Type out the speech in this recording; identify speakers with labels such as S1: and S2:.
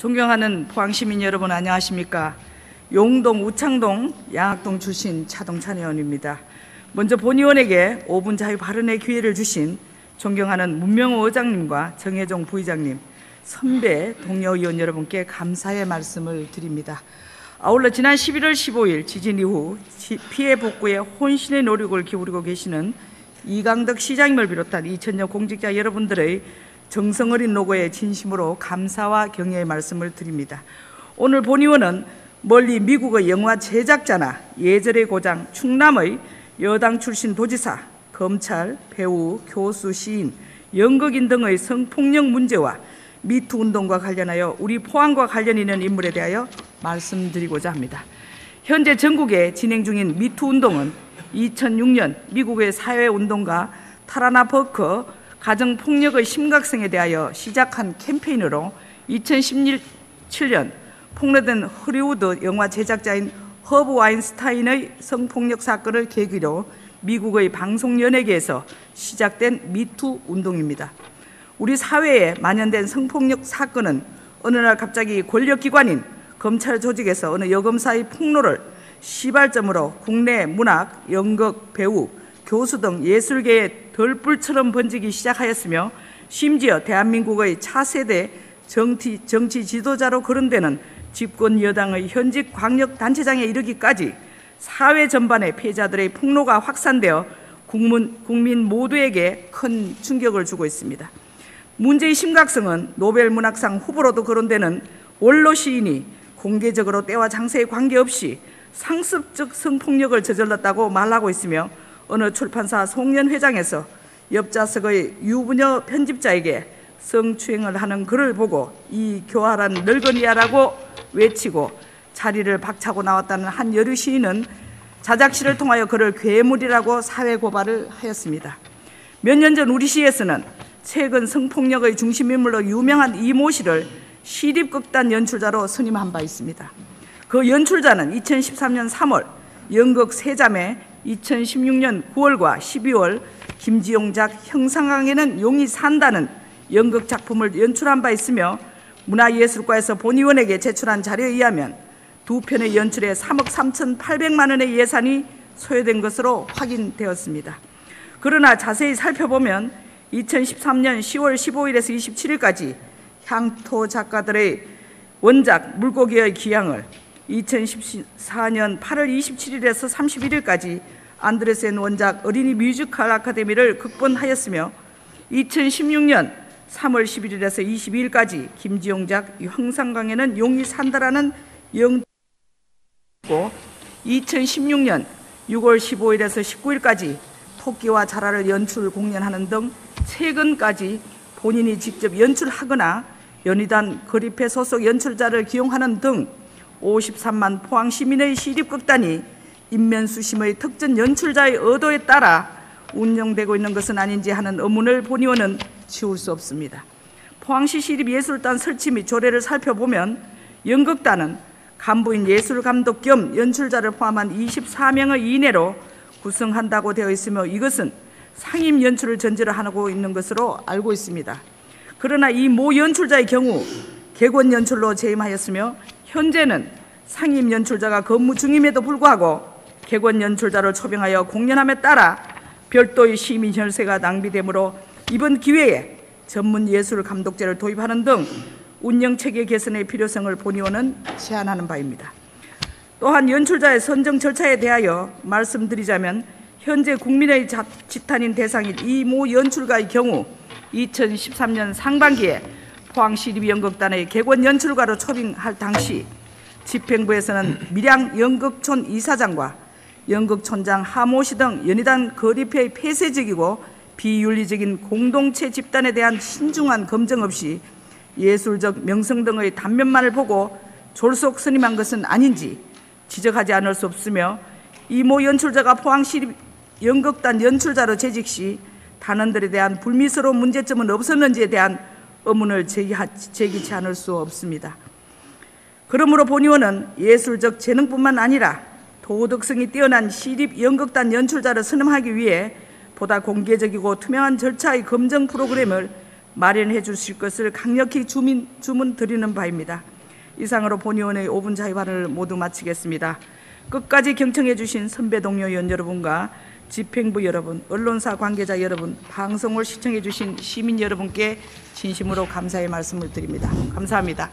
S1: 존경하는 포항시민 여러분, 안녕하십니까? 용동, 우창동, 양학동 출신 차동찬 의원입니다. 먼저 본 의원에게 5분 자유 발언의 기회를 주신 존경하는 문명호 의장님과 정혜종 부의장님, 선배 동료 의원 여러분께 감사의 말씀을 드립니다. 아울러 지난 11월 15일 지진 이후 피해 복구에 혼신의 노력을 기울이고 계시는 이강덕 시장님을 비롯한 2,000여 공직자 여러분들의 정성어린 노고에 진심으로 감사와 경의의 말씀을 드립니다. 오늘 본 의원은 멀리 미국의 영화 제작자나 예절의 고장 충남의 여당 출신 도지사, 검찰, 배우, 교수, 시인, 연극인 등의 성폭력 문제와 미투 운동과 관련하여 우리 포항과 관련 있는 인물에 대하여 말씀드리고자 합니다. 현재 전국에 진행 중인 미투 운동은 2006년 미국의 사회운동가 타라나 버커 가정폭력의 심각성에 대하여 시작한 캠페인으로 2017년 폭로된 헐리우드 영화 제작자인 허브 와인스타인의 성폭력 사건을 계기로 미국의 방송연예계에서 시작된 미투 운동입니다. 우리 사회에 만연된 성폭력 사건은 어느 날 갑자기 권력기관인 검찰 조직에서 어느 여검사의 폭로를 시발점으로 국내 문학, 연극, 배우, 교수 등 예술계에 덜불처럼 번지기 시작하였으며 심지어 대한민국의 차세대 정치 지도자로 거론되는 집권 여당의 현직 광역단체장에 이르기까지 사회 전반의 피해자들의 폭로가 확산되어 국민 모두에게 큰 충격을 주고 있습니다. 문제의 심각성은 노벨 문학상 후보로도 거론되는 원로 시인이 공개적으로 때와 장소에 관계없이 상습적 성폭력을 저질렀다고 말하고 있으며 어느 출판사 송년 회장에서 옆좌석의 유부녀 편집자에게 성추행을 하는 글을 보고 이 교활한 늙은이야라고 외치고 자리를 박차고 나왔다는 한 여류 시인은 자작시를 통하여 그를 괴물이라고 사회 고발을 하였습니다. 몇 년 전 우리 시에서는 최근 성폭력의 중심인물로 유명한 이모 씨를 시립극단 연출자로 선임한 바 있습니다. 그 연출자는 2013년 3월 연극 세자매, 2016년 9월과 12월 김지용작 형상강에는 용이 산다는 연극 작품을 연출한 바 있으며 문화예술과에서 본 의원에게 제출한 자료에 의하면 두 편의 연출에 3억 3,800만 원의 예산이 소요된 것으로 확인되었습니다. 그러나 자세히 살펴보면 2013년 10월 15일에서 27일까지 향토 작가들의 원작 물고기의 기양을 2014년 8월 27일에서 31일까지 안드레센 원작 어린이 뮤지컬 아카데미를 극본하였으며 2016년 3월 11일에서 22일까지 김지용작 형상강에는 용이 산다라는 영고 2016년 6월 15일에서 19일까지 토끼와 자라를 연출 공연하는 등 최근까지 본인이 직접 연출하거나 연희단 거리패 소속 연출자를 기용하는 등 53만 포항 시민의 시립극단이 인면수심의 특전 연출자의 의도에 따라 운영되고 있는 것은 아닌지 하는 의문을 본 의원은 지울 수 없습니다. 포항시 시립예술단 설치 및 조례를 살펴보면 연극단은 간부인 예술감독 겸 연출자를 포함한 24명의 이내로 구성한다고 되어 있으며 이것은 상임 연출을 전제로 하고 있는 것으로 알고 있습니다. 그러나 이 모 연출자의 경우 객원 연출로 재임하였으며 현재는 상임 연출자가 근무 중임에도 불구하고 객원 연출자를 초빙하여 공연함에 따라 별도의 시민 혈세가 낭비되므로 이번 기회에 전문 예술 감독제를 도입하는 등 운영체계 개선의 필요성을 본 의원은 제안하는 바입니다. 또한 연출자의 선정 절차에 대하여 말씀드리자면 현재 국민의 지탄인 대상인 이 모 연출가의 경우 2013년 상반기에 포항시립연극단의 객원 연출가로 초빙할 당시 집행부에서는 밀양 연극촌 이사장과 연극촌장 하모 씨 등 연희단 거리패의 폐쇄적이고 비윤리적인 공동체 집단에 대한 신중한 검증 없이 예술적 명성 등의 단면만을 보고 졸속 선임한 것은 아닌지 지적하지 않을 수 없으며 이 모 연출자가 포항시립 연극단 연출자로 재직 시 단원들에 대한 불미스러운 문제점은 없었는지에 대한 의문을 제기치 않을 수 없습니다. 그러므로 본 의원은 예술적 재능뿐만 아니라 도덕성이 뛰어난 시립연극단 연출자를 선임하기 위해 보다 공개적이고 투명한 절차의 검증 프로그램을 마련해 주실 것을 강력히 주문 드리는 바입니다. 이상으로 본의원의 5분 자유 발언을 모두 마치겠습니다. 끝까지 경청해 주신 선배 동료 의원 여러분과 집행부 여러분, 언론사 관계자 여러분, 방송을 시청해 주신 시민 여러분께 진심으로 감사의 말씀을 드립니다. 감사합니다.